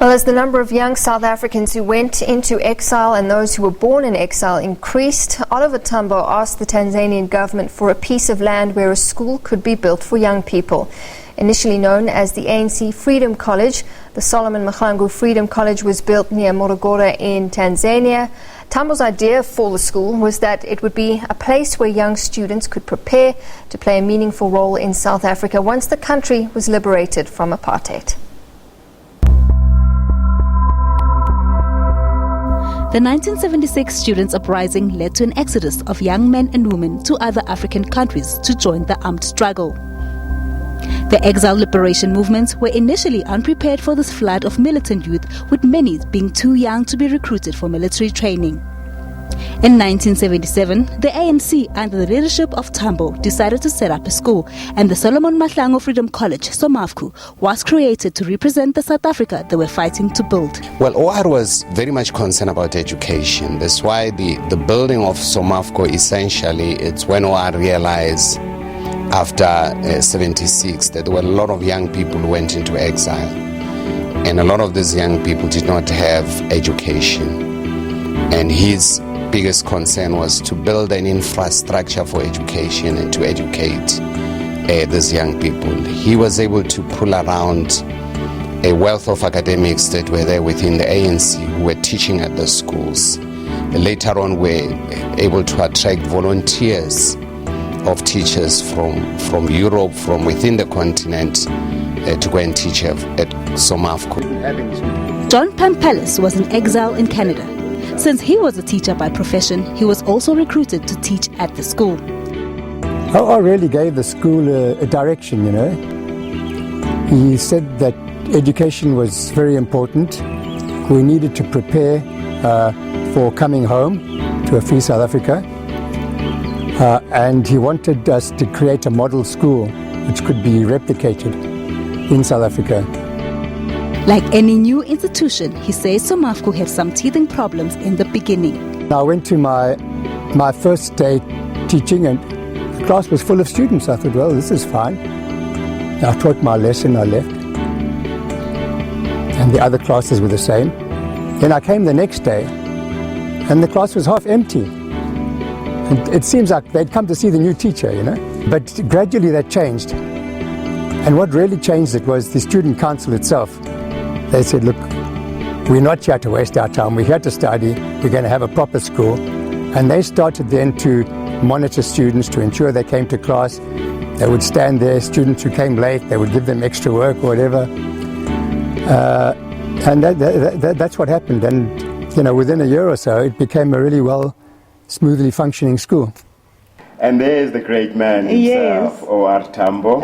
Well, as the number of young South Africans who went into exile and those who were born in exile increased, Oliver Tambo asked the Tanzanian government for a piece of land where a school could be built for young people. Initially known as the ANC Freedom College, the Solomon Mahlangu Freedom College was built near Morogoro in Tanzania. Tambo's idea for the school was that it would be a place where young students could prepare to play a meaningful role in South Africa once the country was liberated from apartheid. The 1976 students' uprising led to an exodus of young men and women to other African countries to join the armed struggle. The exile liberation movements were initially unprepared for this flood of militant youth, with many being too young to be recruited for military training. In 1977, the ANC, under the leadership of Tambo, decided to set up a school, and the Solomon Mahlangu Freedom College, SOMAFCU, was created to represent the South Africa they were fighting to build. Well, OR was very much concerned about education. That's why the building of SOMAFCU, essentially, it's when OR realized after 76 that there were a lot of young people who went into exile, and a lot of these young people did not have education. And his biggest concern was to build an infrastructure for education and to educate these young people. He was able to pull around a wealth of academics that were there within the ANC who were teaching at the schools. Later on, we were able to attract volunteers of teachers from Europe, from within the continent, to go and teach at SOMAFCU. John Pampelis was in exile in Canada. Since he was a teacher by profession, he was also recruited to teach at the school. I really gave the school a direction, you know. He said that education was very important. We needed to prepare for coming home to a free South Africa. And he wanted us to create a model school which could be replicated in South Africa. Like any new institution, he says SOMAFCU had some teething problems in the beginning. I went to my first day teaching, and the class was full of students. I thought, well, this is fine. I taught my lesson, I left. And the other classes were the same. Then I came the next day, and the class was half empty. And it seems like they'd come to see the new teacher, you know. But gradually that changed. And what really changed it was the student council itself. They said, look, we're not here to waste our time. We're here to study. We're going to have a proper school. And they started then to monitor students to ensure they came to class. They would stand there. Students who came late, they would give them extra work or whatever. And that's what happened. And, you know, within a year or so, it became a really smoothly functioning school. And there's the great man himself, O.R. Tambo.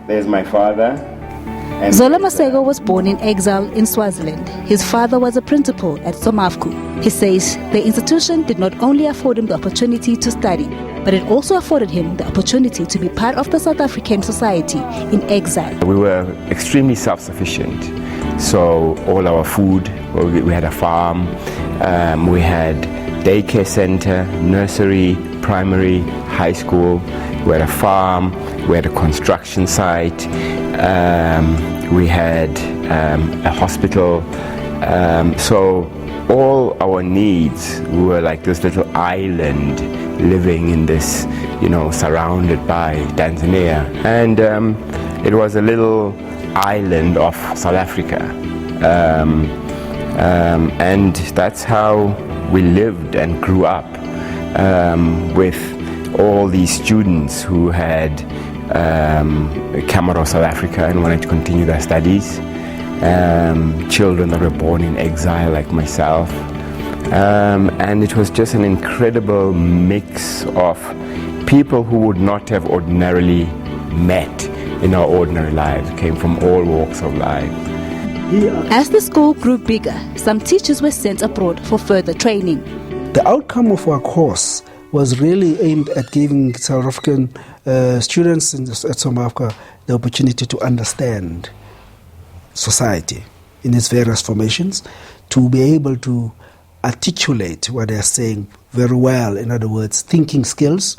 There's my father. Zola Masego was born in exile in Swaziland. His father was a principal at SOMAFCU. He says the institution did not only afford him the opportunity to study, but it also afforded him the opportunity to be part of the South African society in exile. We were extremely self-sufficient. So all our food, we had a farm, we had daycare center, nursery, primary, high school, we had a farm, we had a construction site, we had a hospital. So all our needs, we were like this little island living in this, you know, surrounded by Tanzania. And it was a little island of South Africa. And that's how we lived and grew up, with all these students who had come out of South Africa and wanted to continue their studies, children that were born in exile like myself, and it was just an incredible mix of people who would not have ordinarily met in our ordinary lives, came from all walks of life. As the school grew bigger, some teachers were sent abroad for further training. The outcome of our course was really aimed at giving South African students at SOMAFCU the opportunity to understand society in its various formations, to be able to articulate what they're saying very well, in other words, thinking skills,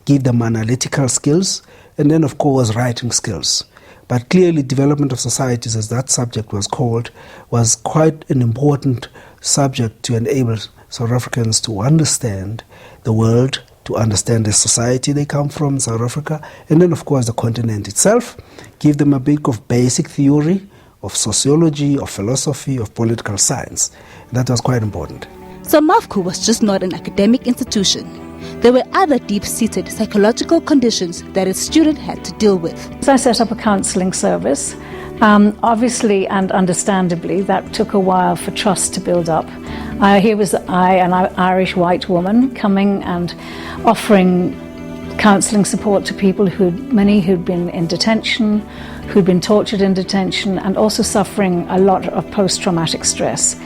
give them analytical skills, and then of course writing skills. But clearly, development of societies, as that subject was called, was quite an important subject to enable South Africans to understand the world, to understand the society they come from, South Africa, and then, of course, the continent itself, give them a bit of basic theory of sociology, of philosophy, of political science. That was quite important. SAMAFCO was just not an academic institution. There were other deep-seated psychological conditions that its student had to deal with. So I set up a counselling service. Obviously and understandably, that took a while for trust to build up. Here was I, an Irish white woman, coming and offering counselling support to people many who'd been in detention, who'd been tortured in detention, and also suffering a lot of post-traumatic stress,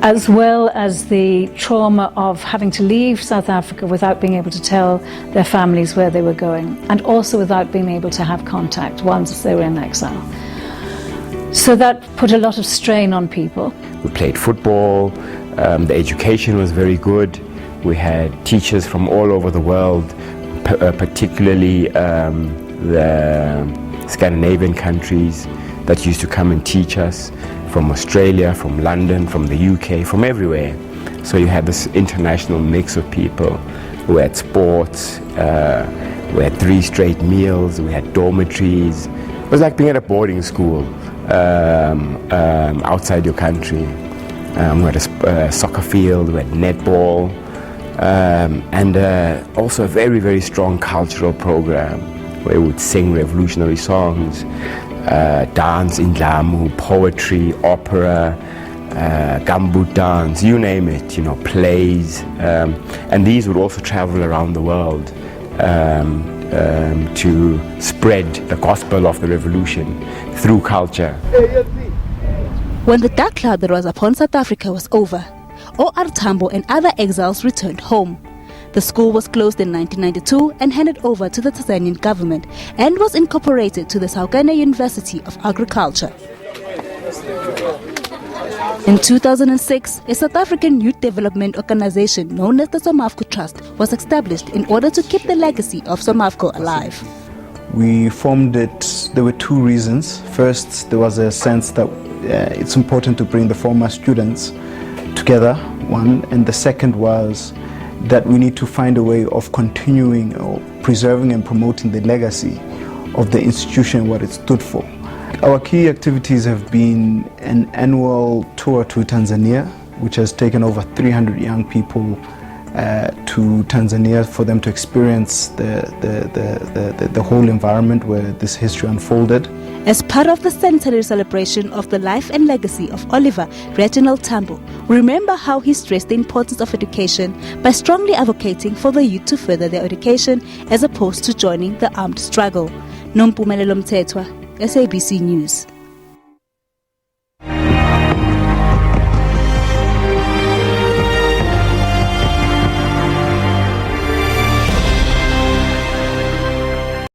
as well as the trauma of having to leave South Africa without being able to tell their families where they were going, and also without being able to have contact once they were in exile. So that put a lot of strain on people. We played football, the education was very good. We had teachers from all over the world, particularly the Scandinavian countries that used to come and teach us, from Australia, from London, from the UK, from everywhere. So you had this international mix of people. We had sports, we had 3 straight meals, we had dormitories. It was like being at a boarding school outside your country. We had a soccer field, we had netball, and also a very, very strong cultural program where we would sing revolutionary songs, dance in Lamu, poetry, opera, gumboot dance, you name it, plays. And these would also travel around the world to spread the gospel of the revolution through culture. When the dark cloud that was upon South Africa was over, O.R. Tambo and other exiles returned home. The school was closed in 1992 and handed over to the Tanzanian government and was incorporated to the Saugana University of Agriculture. In 2006, a South African youth development organization known as the SAMAFCO Trust was established in order to keep the legacy of SAMAFCO alive. We formed it, there were 2 reasons. First, there was a sense that it's important to bring the former students together, one, and the second was that we need to find a way of continuing or preserving and promoting the legacy of the institution, what it stood for. Our key activities have been an annual tour to Tanzania, which has taken over 300 young people to Tanzania for them to experience the whole environment where this history unfolded. As part of the centenary celebration of the life and legacy of Oliver Reginald Tambo, remember how he stressed the importance of education by strongly advocating for the youth to further their education as opposed to joining the armed struggle. Nompumelelo Mthethwa, SABC News.